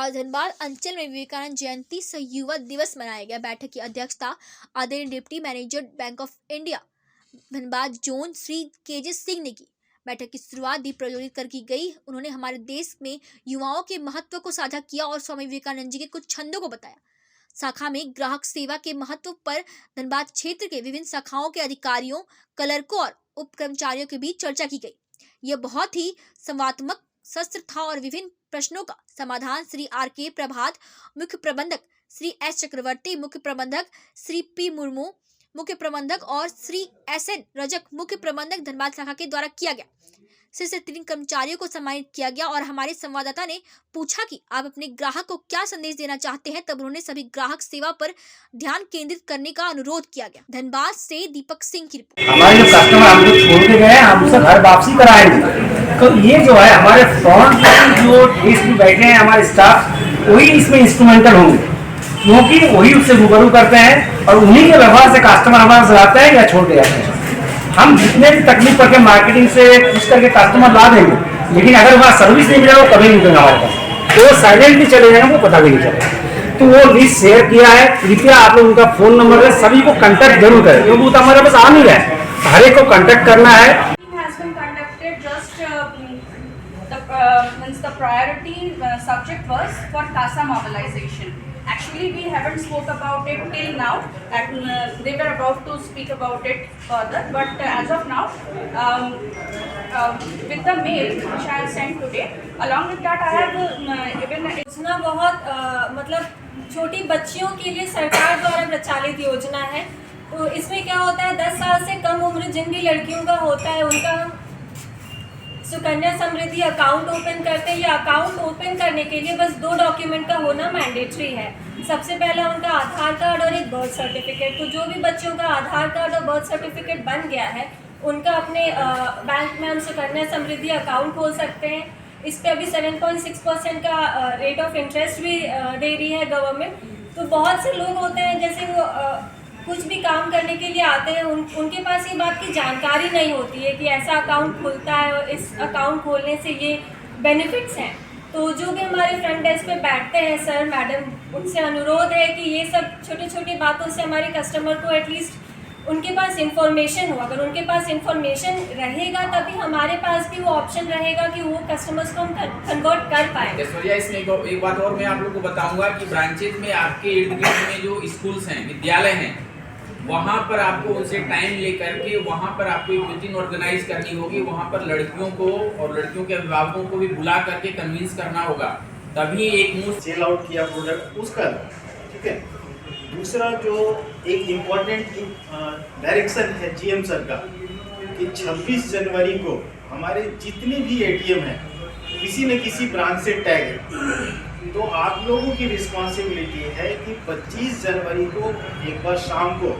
आज धनबाद अंचल में विवेकानंद जयंती सह युवा दिवस मनाया गया। बैठक की अध्यक्षता आदरणीय deputy manager bank of India Dhanbad zone Shri KJ Singh ने की। बैठक की शुरुआत दीप प्रज्वलित कर की गई। उन्होंने हमारे देश में युवाओं के महत्व को साझा किया और स्वामी विवेकानंद जी के कुछ छंदों को बताया। शाखा में ग्राहक सेवा के महत्व पर धनबाद क्षेत्र के विभिन्न शाखाओं के अधिकारियों, क्लर्कों और उप कर्मचारियों के बीच चर्चा की गई। यह बहुत ही संवादात्मक सत्र था और विभिन्न प्रश्नों का समाधान श्री आर के प्रभात, मुख्य प्रबंधक श्री एस चक्रवर्ती, मुख्य प्रबंधक श्री पी मुर्मू, मुख्य प्रबंधक और श्री एस एन रजक, मुख्य प्रबंधक धनबाद शाखा के द्वारा किया गया। से 3 कर्मचारियों को सम्मानित किया गया और हमारे संवाददाता ने पूछा कि आप अपने ग्राहक को क्या संदेश देना चाहते हैं, तब उन्होंने सभी ग्राहक सेवा पर ध्यान केंद्रित करने का अनुरोध किया गया। धनबाद से दीपक सिंह की रिपोर्ट। हमारे जो कस्टमर हमको छोड़ के गए हम उससे घर वापसी कराएंगे, तो ये जो है हमारे फ्रंट जो डेस्क में बैठे हैं हमारे स्टाफ, वही इसमें इंस्ट्रूमेंटल होंगे, क्योंकि वही उससे रूबरू करते हैं और उन्हीं के व्यवहार से कस्टमर हमारे से आते हैं या छोड़ के जाते हैं। हम जितने भी तकलीफ करके मार्केटिंग से कुछ करके कस्टमर ला देंगे, लेकिन अगर वहाँ सर्विस नहीं मिलेगा वो कभी नहीं मिलेगा हमारे पास, वो साइलेंटली चले जाएंगे, वो पता भी नहीं चलेगा। तो वो लिस्ट शेयर किया है, कृपया आप लोग उनका फोन नंबर है, सभी को कांटेक्ट जरूर करें, क्योंकि वो तो हमारे पास आ नहीं रहा है, हर एक को कांटेक्ट करना है। The priority subject was for CASA mobilization. Actually, we haven't spoke about it till now, and they were about to speak about it further. But as of now, with the mail which I have sent today, along with that, I have even योजना बहुत मतलब छोटी बच्चियों के लिए सरकार द्वारा प्रचालित योजना है। तो इसमें क्या होता है, 10 साल से कम उम्र जिन भी लड़कियों का होता है उनका हम सुकन्या समृद्धि अकाउंट ओपन करते हैं। ये अकाउंट ओपन करने के लिए बस 2 डॉक्यूमेंट का होना मैंडेटरी है। सबसे पहला उनका आधार कार्ड और एक बर्थ सर्टिफिकेट। तो जो भी बच्चों का आधार कार्ड और बर्थ सर्टिफिकेट बन गया है, उनका अपने बैंक में हम सुकन्या समृद्धि अकाउंट खोल सकते हैं। इस पर अभी 7.6% का रेट ऑफ इंटरेस्ट भी दे रही है गवर्नमेंट। तो बहुत से लोग होते हैं जैसे वो कुछ भी काम करने के लिए आते हैं, उनके पास ये बात की जानकारी नहीं होती है कि ऐसा अकाउंट खुलता है और इस अकाउंट खोलने से ये बेनिफिट्स हैं। तो जो भी हमारे फ्रंट डेस्क पे बैठते हैं सर मैडम, उनसे अनुरोध है कि ये सब छोटी छोटी बातों से हमारे कस्टमर को एटलीस्ट उनके पास इंफॉर्मेशन हो। अगर उनके पास इंफॉर्मेशन रहेगा तभी हमारे पास भी वो ऑप्शन रहेगा कि वो कस्टमर्स को हम कन्वर्ट कर पाएंगे। इसमें एक बात और मैं आप लोग को बताऊंगा कि ब्रांचेज में आपके इर्द गिर्द में जो स्कूल्स हैं, विद्यालय हैं, वहाँ पर आपको उनसे टाइम लेकर के वहाँ पर आपको एक मीटिंग ऑर्गेनाइज करनी होगी। वहाँ पर लड़कियों को और लड़कियों के अभिभावकों को भी बुला करके कन्विंस करना होगा, तभी एक मुश्त सेल आउट किया प्रोडक्ट उसका। ठीक है, दूसरा जो एक इम्पॉर्टेंट डायरेक्शन है जीएम सर का कि 26 जनवरी को हमारे जितने भी एटीएम हैं किसी न किसी ब्रांच से टैग है, तो आप लोगों की रिस्पॉन्सिबिलिटी है कि 25 जनवरी को एक बार शाम को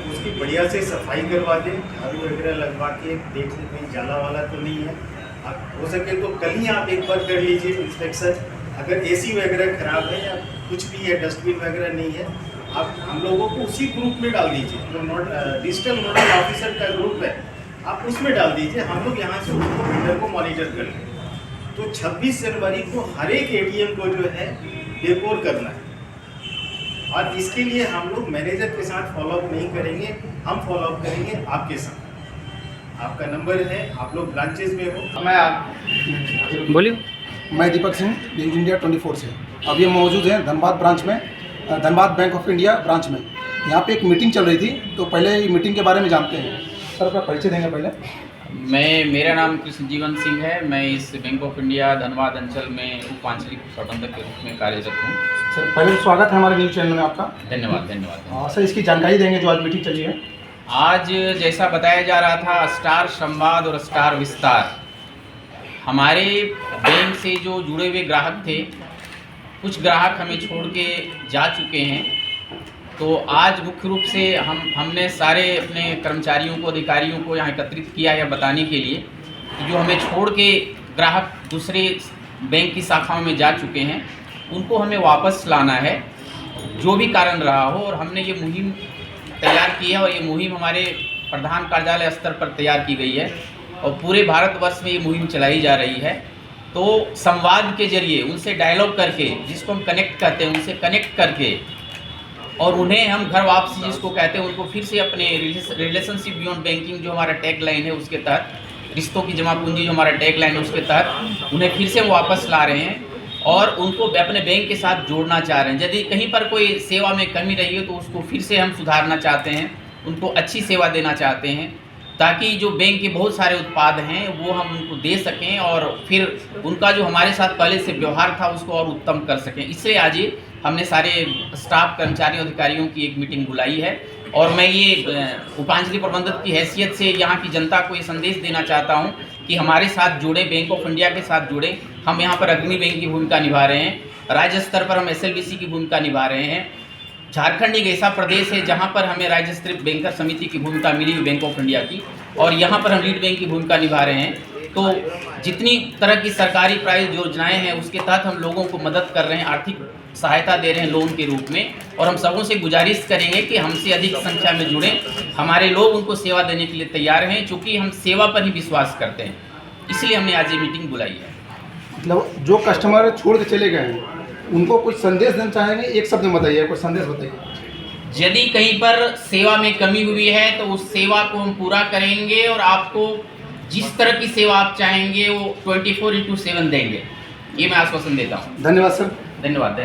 उसकी बढ़िया से सफाई करवा दें, झाड़ू वगैरह लगवा के देख लें कहीं जाला वाला तो नहीं है। आप हो सके तो कल ही आप एक बार कर लीजिए इंस्पेक्शन। अगर एसी वगैरह खराब है या कुछ भी है, डस्टबिन वगैरह नहीं है, आप हम लोगों को उसी ग्रुप में डाल दीजिए। जो डिजिटल नोडल ऑफिसर का ग्रुप है आप उसमें डाल दीजिए, हम लोग यहाँ से उसको बिल्डर को मॉनिटर कर लें। तो 26 जनवरी को हर एक एटीएम को जो है डेकोर करना है, और इसके लिए हम लोग मैनेजर के साथ फॉलोअप नहीं करेंगे, हम फॉलोअप करेंगे आपके साथ। आपका नंबर है, आप लोग ब्रांचेज में हो। मैं बोलिए, मैं दीपक सिंह न्यूज इंडिया 24 से। अब ये मौजूद है धनबाद ब्रांच में, Dhanbad bank of India branch में। यहाँ पे एक मीटिंग चल रही थी, तो पहले मीटिंग के बारे में जानते हैं। सर अपना परिचय देंगे पहले। मेरा नाम कृष्ण जीवन सिंह है। मैं इस बैंक ऑफ इंडिया धनबाद अंचल में उप आंचलिक प्रबंधक के रूप में कार्यरत हूँ। सर पहले स्वागत है हमारे न्यूज़ चैनल में आपका। धन्यवाद। सर इसकी जानकारी देंगे जो आज मीटिंग चली है। आज जैसा बताया जा रहा था, स्टार संवाद और स्टार विस्तार, हमारे बैंक से जो जुड़े हुए ग्राहक थे, कुछ ग्राहक हमें छोड़ के जा चुके हैं। तो आज मुख्य रूप से हमने सारे अपने कर्मचारियों को, अधिकारियों को यहाँ एकत्रित किया है बताने के लिए कि जो हमें छोड़ के ग्राहक दूसरे बैंक की शाखाओं में जा चुके हैं, उनको हमें वापस लाना है, जो भी कारण रहा हो। और हमने ये मुहिम तैयार की है और ये मुहिम हमारे प्रधान कार्यालय स्तर पर तैयार की गई है और पूरे भारतवर्ष में ये मुहिम चलाई जा रही है। तो संवाद के जरिए उनसे डायलॉग करके, जिसको हम कनेक्ट करते हैं, उनसे कनेक्ट करके और उन्हें हम घर वापसी जिसको कहते हैं, उनको फिर से अपने रिलेशनशिप बियॉन्ड बैंकिंग जो हमारा टैग लाइन है उसके तहत, रिश्तों की जमा पूंजी जो हमारा टैग लाइन है उसके तहत उन्हें फिर से वापस ला रहे हैं और उनको अपने बैंक के साथ जोड़ना चाह रहे हैं। यदि कहीं पर कोई सेवा में कमी रही है तो उसको फिर से हम सुधारना चाहते हैं, उनको अच्छी सेवा देना चाहते हैं, ताकि जो बैंक के बहुत सारे उत्पाद हैं वो हम उनको दे सकें और फिर उनका जो हमारे साथ पहले से व्यवहार था उसको और उत्तम कर सकें। इसलिए आज ये हमने सारे स्टाफ, कर्मचारियों, अधिकारियों की एक मीटिंग बुलाई है और मैं ये उपांचली प्रबंधक की हैसियत से यहाँ की जनता को ये संदेश देना चाहता हूँ कि हमारे साथ जुड़े, बैंक ऑफ इंडिया के साथ जुड़े। हम यहाँ पर अग्रणी बैंक की भूमिका निभा रहे हैं, राज्य स्तर पर हम SLBC की भूमिका निभा रहे हैं। झारखंड एक ऐसा प्रदेश है जहाँ पर हमें राज्य स्तरीय बैंकर समिति की भूमिका मिली हुई बैंक ऑफ इंडिया की, और यहाँ पर हम लीड बैंक की भूमिका निभा रहे हैं। तो जितनी तरह की सरकारी प्रायोजित योजनाएं हैं उसके तहत हम लोगों को मदद कर रहे हैं, आर्थिक सहायता दे रहे हैं लोन के रूप में, और हम सबों से गुजारिश करेंगे कि हमसे अधिक संख्या में जुड़ें। हमारे लोग उनको सेवा देने के लिए तैयार हैं, चूँकि हम सेवा पर ही विश्वास करते हैं, इसलिए हमने आज ये मीटिंग बुलाई है। मतलब जो कस्टमर छोड़ के चले गए हैं उनको कुछ संदेश देना चाहेंगे? एक शब्द में बताइए, कुछ संदेश बताइए। यदि कहीं पर सेवा में कमी हुई है तो उस सेवा को हम पूरा करेंगे और आपको जिस तरह की सेवा आप चाहेंगे वो 24/7 देंगे, ये मैं आश्वासन देता हूँ। धन्यवाद सर। धन्यवाद।